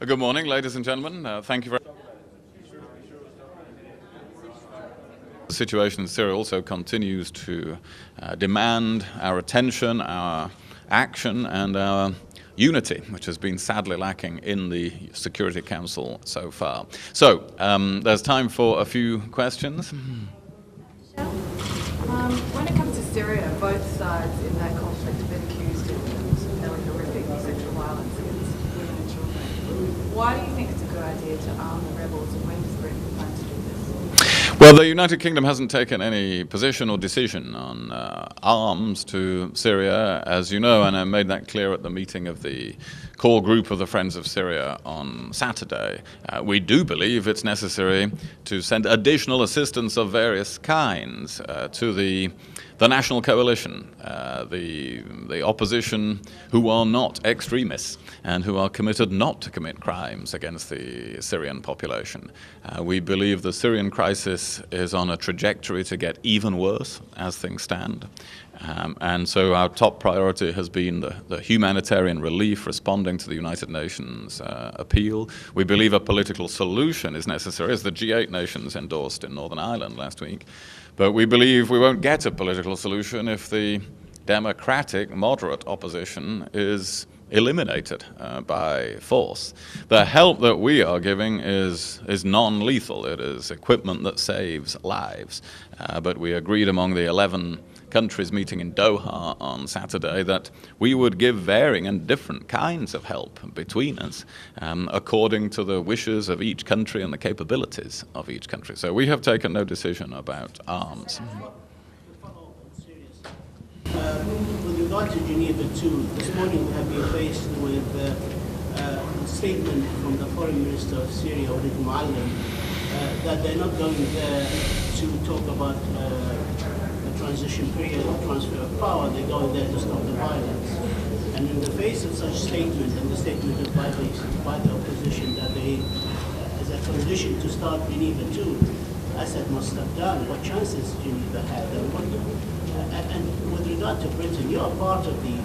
Good morning, ladies and gentlemen. Thank you very much. The situation in Syria also continues to demand our attention, our action, and our unity, which has been sadly lacking in the Security Council so far. So, there's time for a few questions. When it comes to Syria, both sides in that conflict have been accused of fairly horrific sexual violence against women and children. Why do you think it's a good idea to arm the rebels, and when does Britain plan to do this? Well, the United Kingdom hasn't taken any position or decision on arms to Syria, as you know, and I made that clear at the meeting of the core group of the Friends of Syria on Saturday. We do believe it's necessary to send additional assistance of various kinds to the national coalition, the opposition who are not extremists and who are committed not to commit crimes against the Syrian population. We believe the Syrian crisis is on a trajectory to get even worse as things stand. And so our top priority has been the humanitarian relief responding to the United Nations appeal. We believe a political solution is necessary, as the G8 nations endorsed in Northern Ireland last week. But we believe we won't get a political solution if the democratic, moderate opposition is eliminated by force. The help that we are giving is non-lethal. It is equipment that saves lives. But we agreed among the 11 countries meeting in Doha on Saturday that we would give varying and different kinds of help between us according to the wishes of each country and the capabilities of each country. So we have taken no decision about arms. With regard to Geneva too, this morning we have been faced with a statement from the Foreign Minister of Syria, that they're not going there to talk about transition period or transfer of power. They're going there to stop the violence. And in the face of such statement, and the statement by the opposition that they, as a condition to start Geneva too, Assad must step down. What chances Geneva had? And with regard to Britain, you are part of the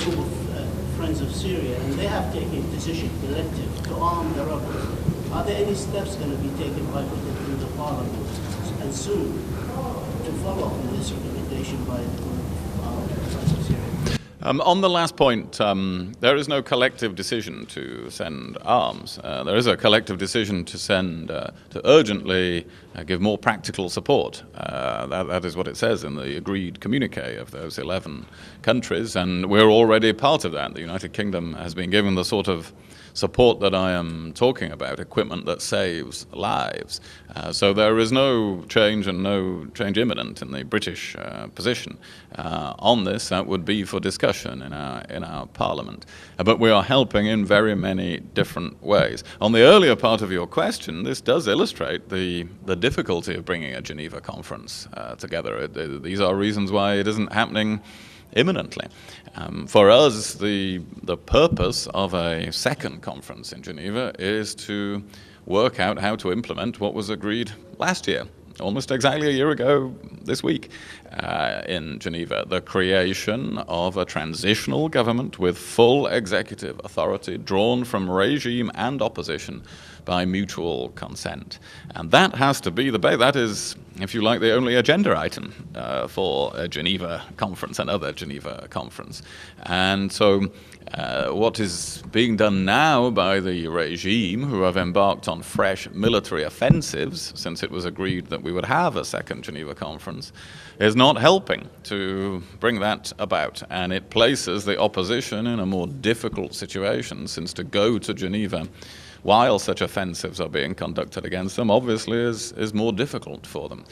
group of Friends of Syria, and they have taken a decision collective to arm the rebels. Are there any steps going to be taken by Britain through the Parliament and soon to follow up on this recommendation by the group of Friends of Syria? On the last point, there is no collective decision to send arms. There is a collective decision to to urgently give more practical support. That is what it says in the agreed communique of those 11 countries, and we're already part of that. The United Kingdom has been given the sort of support that I am talking about, equipment that saves lives. So there is no change and no change imminent in the British position on this. That would be for discussion in our Parliament. But we are helping in very many different ways. On the earlier part of your question, this does illustrate the difficulty of bringing a Geneva conference together. These are reasons why it isn't happening imminently. For us, the purpose of a second conference in Geneva is to work out how to implement what was agreed last year, almost exactly a year ago this week in Geneva, the creation of a transitional government with full executive authority drawn from regime and opposition by mutual consent. And that has to be the base. That is, if you like, the only agenda item for a Geneva conference, another Geneva conference. And so what is being done now by the regime, who have embarked on fresh military offensives since it was agreed that we would have a second Geneva conference, is not helping to bring that about. And it places the opposition in a more difficult situation, since to go to Geneva while such offensives are being conducted against them, obviously is more difficult for them.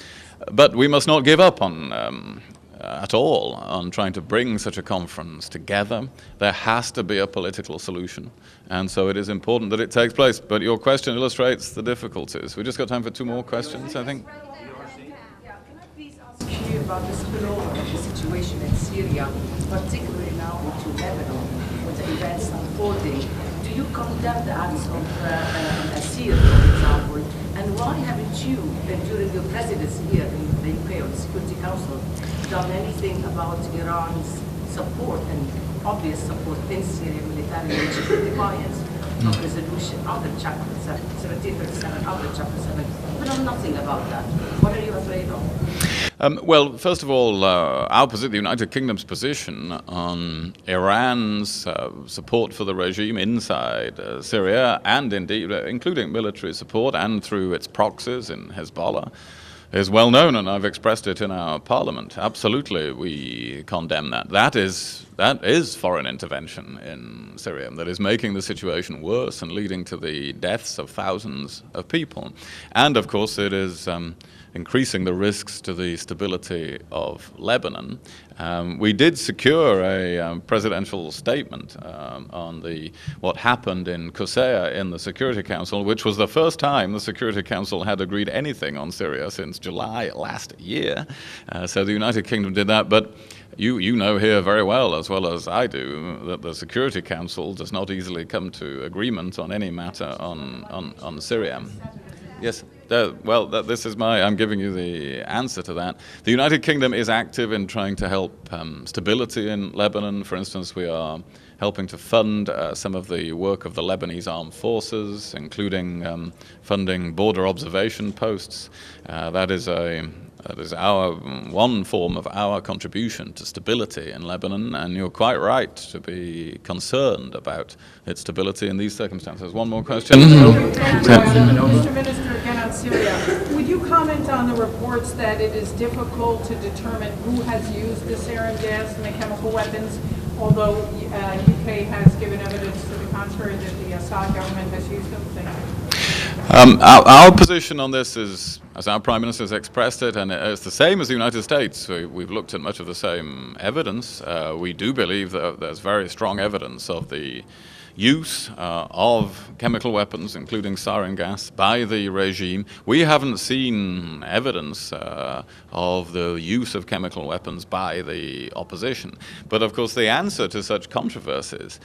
But we must not give up on at all on trying to bring such a conference together. There has to be a political solution, and so it is important that it takes place. But your question illustrates the difficulties. We just got time for 2 more questions, I think. Can I please ask you about the spillover of the situation in Syria, particularly now into Lebanon, with the events unfolding? Do you condemn the acts of Al-Asir, for example? And why haven't you, during your presidency here in the UK or the Security Council, done anything about Iran's support and obvious support in Syria militarily, defiance of resolution under Chapter 1737, under Chapter 7. We know nothing about that. What are you afraid of? Well, first of all, our position, the United Kingdom's position on Iran's support for the regime inside Syria, and indeed including military support and through its proxies in Hezbollah, is well known, and I've expressed it in our parliament. Absolutely, we condemn that. That is foreign intervention in Syria that is making the situation worse and leading to the deaths of thousands of people. And of course, it is increasing the risks to the stability of Lebanon. We did secure a presidential statement on what happened in Qusayr in the Security Council, which was the first time the Security Council had agreed anything on Syria since July last year. So the United Kingdom did that, but you know here very well as I do, that the Security Council does not easily come to agreement on any matter on Syria. Yes. This is I'm giving you the answer to that. The United Kingdom is active in trying to help stability in Lebanon. For instance, we are helping to fund some of the work of the Lebanese armed forces, including funding border observation posts. That is our one form of our contribution to stability in Lebanon, and you're quite right to be concerned about its stability in these circumstances. One more question. Mr. Minister, again on Syria, would you comment on the reports that it is difficult to determine who has used the sarin gas and the chemical weapons, although UK has given evidence to the contrary that the Assad government has used them? Thank you. Our position on this is, as our Prime Minister has expressed it, and it's the same as the United States. We've looked at much of the same evidence. We do believe that there's very strong evidence of the use of chemical weapons, including sarin gas, by the regime. We haven't seen evidence of the use of chemical weapons by the opposition. But of course, the answer to such controversies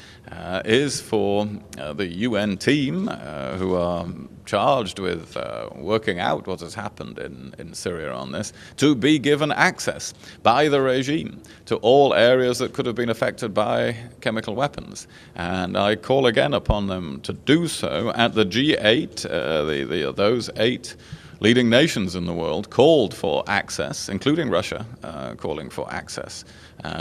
is for the UN team who are charged with working out what has happened in Syria on this, to be given access by the regime to all areas that could have been affected by chemical weapons. And I call again upon them to do so. At the G8, those 8 leading nations in the world called for access, including Russia, calling for access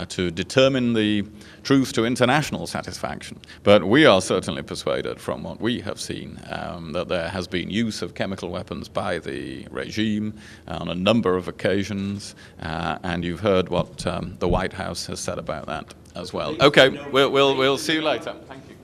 to determine the truth to international satisfaction. But we are certainly persuaded from what we have seen that there has been use of chemical weapons by the regime on a number of occasions, and you've heard what the White House has said about that as well. Okay, we'll see you later. Thank you.